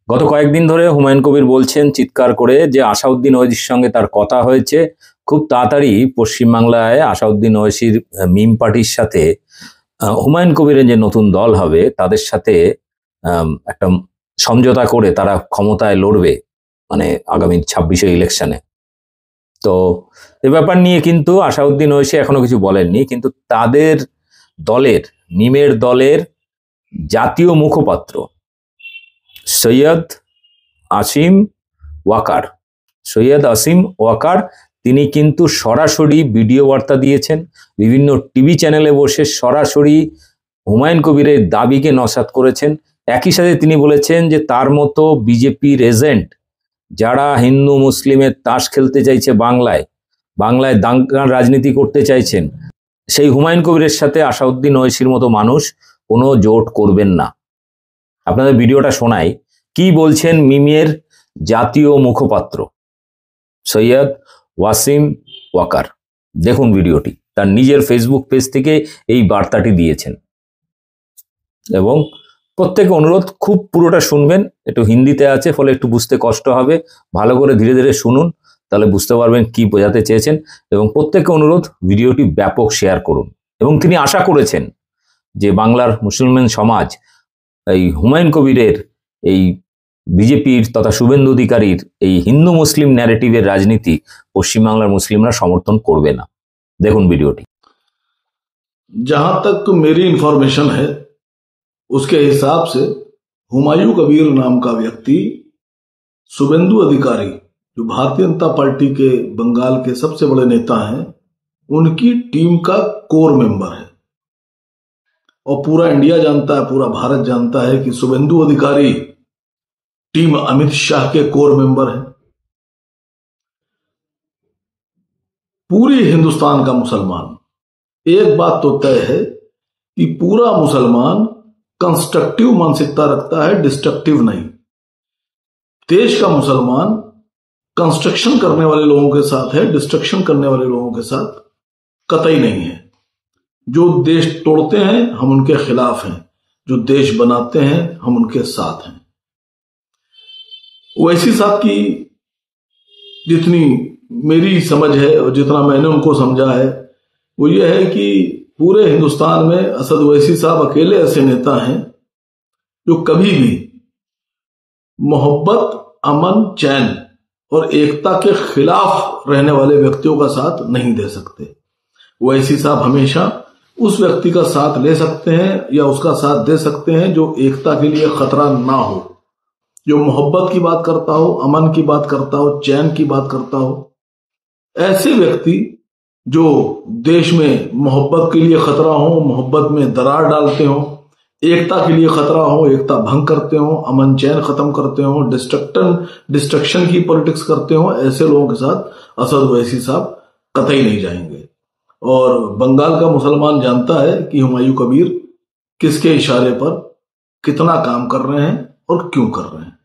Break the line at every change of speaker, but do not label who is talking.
গত কয়েকদিন ধরে হুমায়ুন কবির বলছেন চিৎকার করে যে আসাউদ্দিন ওয়েসির সঙ্গে তার কথা হয়েছে, খুব তাড়াতাড়ি পশ্চিমবাংলায় আসাউদ্দিন ওয়েসির মিম পার্টির সাথে হুমায়ুন কবিরের যে নতুন দল হবে তাদের সাথে একটা সমঝোতা করে তারা ক্ষমতায় লড়বে, মানে আগামী 26-এ ইলেকশনে। তো এ ব্যাপার নিয়ে কিন্তু আসাউদ্দিন ওয়েসি এখনো কিছু বলেননি, কিন্তু তাদের দলের মিমের দলের জাতীয় মুখপাত্র সৈয়দ আসিম ওয়াকার তিনি কিন্তু সরাসরি ভিডিও বার্তা দিয়েছেন, বিভিন্ন টিভি চ্যানেলে বসে সরাসরি হুমায়ুন কবিরের দাবিকে নস্যাৎ করেছেন। একই সাথে তিনি বলেছেন যে তার মতো বিজেপির এজেন্ট যারা হিন্দু মুসলিমের তাস খেলতে চাইছে, বাংলায় দাঙ্গার রাজনীতি করতে চাইছেন, সেই হুমায়ুন কবিরের সাথে আসাউদ্দিন ওয়েসির মতো মানুষ কোনো জোট করবেন না। আপনাদের ভিডিওটা শোনাই, কি বলছেন মিমের জাতীয় মুখপাত্র সৈয়দ ওয়াসিম ওয়াকার। দেখুন ভিডিওটি, তার নিজের ফেসবুক পেজ থেকে এই বার্তাটি দিয়েছেন। এবং প্রত্যেকে অনুরোধ, খুব পুরোটা শুনবেন, একটু হিন্দিতে আছে ফলে একটু বুঝতে কষ্ট হবে, ভালো করে ধীরে ধীরে শুনুন, তাহলে বুঝতে পারবেন কি বোঝাতে চেয়েছেন। এবং প্রত্যেকে অনুরোধ, ভিডিওটি ব্যাপক শেয়ার করুন। এবং তিনি আশা করেছেন যে বাংলার মুসলমান সমাজ এই হুমায়ুন কবিরের এই বিজেপির তথা শুভেন্দু অধিকারীর এই হিন্দু মুসলিম ন্যারেটিভের রাজনীতি পশ্চিমবাংলার মুসলিমরা সমর্থন করবে না। দেখুন ভিডিওটি।
जहां तक मेरी इंफॉर्मेशन है उसके हिसाब से हुमायूं कबीर नाम का व्यक्ति शुभेंदु अधिकारी, जो भारतीय जनता पार्टी के बंगाल के सबसे बड़े नेता हैं, उनकी टीम का कोर मेंबर है। और पूरा इंडिया जानता है, पूरा भारत जानता है कि शुभेंदु अधिकारी टीम अमित शाह के कोर मेंबर हैं। पूरे हिंदुस्तान का मुसलमान, एक बात तो तय है कि पूरा मुसलमान कंस्ट्रक्टिव मानसिकता रखता है, डिस्ट्रक्टिव नहीं। देश का मुसलमान कंस्ट्रक्शन करने वाले लोगों के साथ है, डिस्ट्रक्शन करने वाले लोगों के साथ कतई नहीं है। जो देश तोड़ते हैं हम उनके खिलाफ हैं, जो देश बनाते हैं हम उनके साथ हैं। वैसी साहब की जितनी मेरी समझ है और जितना मैंने उनको समझा है वो ये है कि पूरे हिंदुस्तान में असद ओवैसी साहब अकेले ऐसे नेता हैं जो कभी भी मोहब्बत, अमन, चैन और एकता के खिलाफ रहने वाले व्यक्तियों का साथ नहीं दे सकते। ओवैसी साहब हमेशा उस व्यक्ति का साथ ले सकते हैं या उसका साथ दे सकते हैं जो एकता के लिए खतरा ना हो, जो मोहब्बत की बात करता हो, अमन की बात करता हो, चैन की बात करता हो। ऐसे व्यक्ति जो देश में मोहब्बत के लिए खतरा हो, मोहब्बत में दरार डालते हो, एकता के लिए खतरा हो, एकता भंग करते हो, अमन चैन खत्म करते हो, डिस्ट्रक्शन की पॉलिटिक्स करते हो, ऐसे लोगों के साथ असद ओवैसी साहब कतई नहीं जाएंगे। और बंगाल का मुसलमान जानता है कि हुमायूं कबीर किसके इशारे पर कितना काम कर रहे हैं और क्यों कर रहे हैं।